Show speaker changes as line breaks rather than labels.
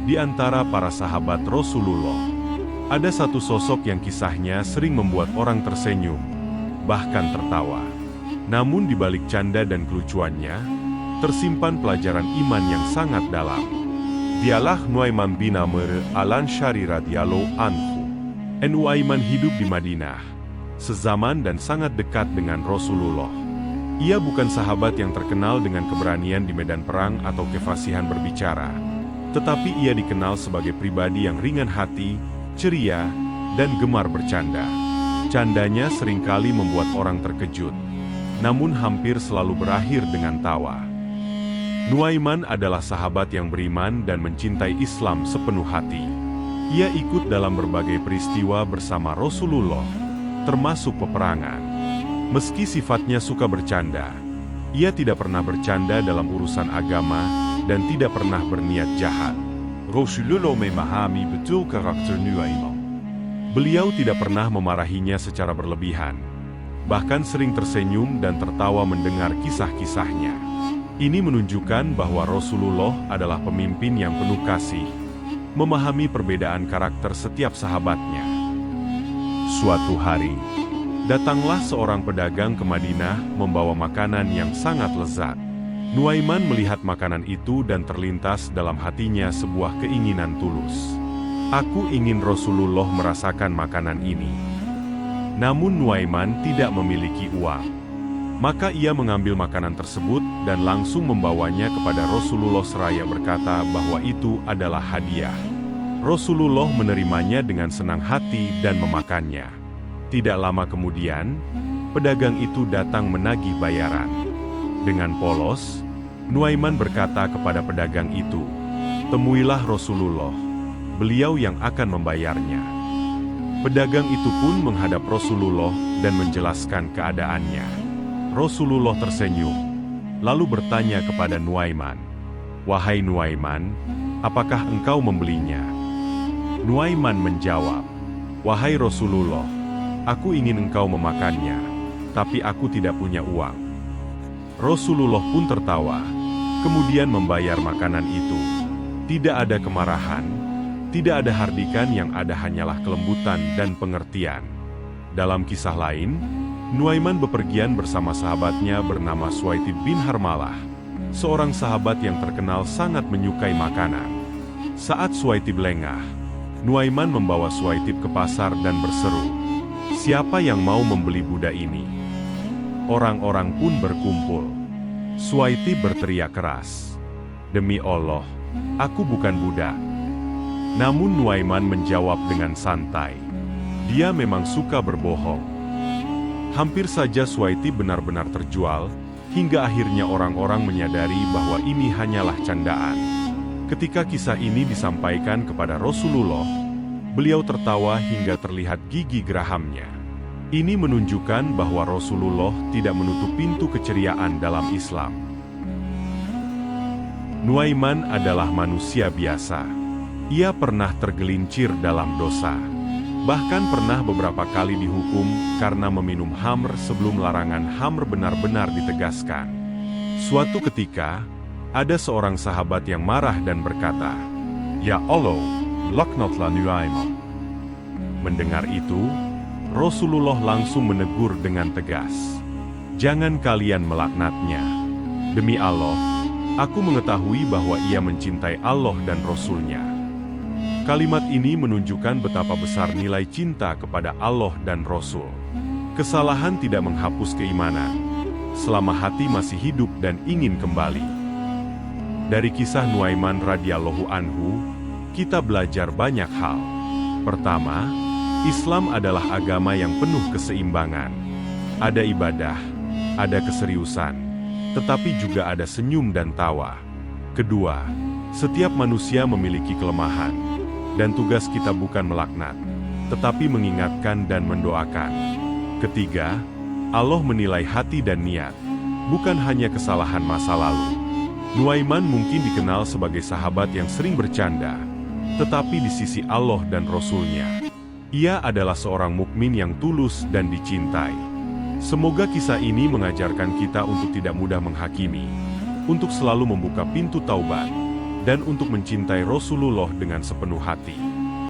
Di antara para sahabat Rasulullah, ada satu sosok yang kisahnya sering membuat orang tersenyum, bahkan tertawa. Namun di balik canda dan kelucuannya, tersimpan pelajaran iman yang sangat dalam. Dialah Nuaiman bin Amr al-Ansyari radhiyallahu anhu. Nuaiman hidup di Madinah, sezaman dan sangat dekat dengan Rasulullah. Ia bukan sahabat yang terkenal dengan keberanian di medan perang atau kefasihan berbicara, tetapi ia dikenal sebagai pribadi yang ringan hati, ceria, dan gemar bercanda. Candanya seringkali membuat orang terkejut, namun hampir selalu berakhir dengan tawa. Nuaiman adalah sahabat yang beriman dan mencintai Islam sepenuh hati. Ia ikut dalam berbagai peristiwa bersama Rasulullah, termasuk peperangan. Meski sifatnya suka bercanda, ia tidak pernah bercanda dalam urusan agama dan tidak pernah berniat jahat. Rasulullah memahami betul karakter Nuaiman. Beliau tidak pernah memarahinya secara berlebihan, bahkan sering tersenyum dan tertawa mendengar kisah-kisahnya. Ini menunjukkan bahwa Rasulullah adalah pemimpin yang penuh kasih, memahami perbedaan karakter setiap sahabatnya. Suatu hari, datanglah seorang pedagang ke Madinah membawa makanan yang sangat lezat. Nuaiman melihat makanan itu dan terlintas dalam hatinya sebuah keinginan tulus. Aku ingin Rasulullah merasakan makanan ini. Namun Nuaiman tidak memiliki uang. Maka ia mengambil makanan tersebut dan langsung membawanya kepada Rasulullah seraya berkata bahwa itu adalah hadiah. Rasulullah menerimanya dengan senang hati dan memakannya. Tidak lama kemudian, pedagang itu datang menagih bayaran. Dengan polos, Nuaiman berkata kepada pedagang itu, "Temuilah Rasulullah, beliau yang akan membayarnya." Pedagang itu pun menghadap Rasulullah dan menjelaskan keadaannya. Rasulullah tersenyum, lalu bertanya kepada Nuaiman, "Wahai Nuaiman, apakah engkau membelinya?" Nuaiman menjawab, "Wahai Rasulullah, aku ingin engkau memakannya, tapi aku tidak punya uang." Rasulullah pun tertawa, kemudian membayar makanan itu. Tidak ada kemarahan, tidak ada hardikan, yang ada hanyalah kelembutan dan pengertian. Dalam kisah lain, Nuaiman bepergian bersama sahabatnya bernama Suwaitib bin Harmalah, seorang sahabat yang terkenal sangat menyukai makanan. Saat Suwaitib lengah, Nuaiman membawa Suwaitib ke pasar dan berseru, "Siapa yang mau membeli budak ini?" Orang-orang pun berkumpul. Suwaitib berteriak keras, "Demi Allah, aku bukan budak." Namun Nuaiman menjawab dengan santai, "Dia memang suka berbohong." Hampir saja Suwaitib benar-benar terjual, hingga akhirnya orang-orang menyadari bahwa ini hanyalah candaan. Ketika kisah ini disampaikan kepada Rasulullah, beliau tertawa hingga terlihat gigi gerahamnya. Ini menunjukkan bahwa Rasulullah tidak menutup pintu keceriaan dalam Islam. Nuaiman adalah manusia biasa. Ia pernah tergelincir dalam dosa. Bahkan pernah beberapa kali dihukum karena meminum khamr sebelum larangan khamr benar-benar ditegaskan. Suatu ketika, ada seorang sahabat yang marah dan berkata, "Ya Allah, laknatlah Nuaiman." Mendengar itu, Rasulullah langsung menegur dengan tegas, "Jangan kalian melaknatnya. Demi Allah, aku mengetahui bahwa ia mencintai Allah dan Rasul-Nya." Kalimat ini menunjukkan betapa besar nilai cinta kepada Allah dan Rasul. Kesalahan tidak menghapus keimanan, selama hati masih hidup dan ingin kembali. Dari kisah Nuaiman radhiyallahu anhu, kita belajar banyak hal. Pertama, Islam adalah agama yang penuh keseimbangan. Ada ibadah, ada keseriusan, tetapi juga ada senyum dan tawa. Kedua, setiap manusia memiliki kelemahan, dan tugas kita bukan melaknat, tetapi mengingatkan dan mendoakan. Ketiga, Allah menilai hati dan niat, bukan hanya kesalahan masa lalu. Nuaiman mungkin dikenal sebagai sahabat yang sering bercanda, tetapi di sisi Allah dan Rasul-Nya, ia adalah seorang mukmin yang tulus dan dicintai. Semoga kisah ini mengajarkan kita untuk tidak mudah menghakimi, untuk selalu membuka pintu taubat, dan untuk mencintai Rasulullah dengan sepenuh hati.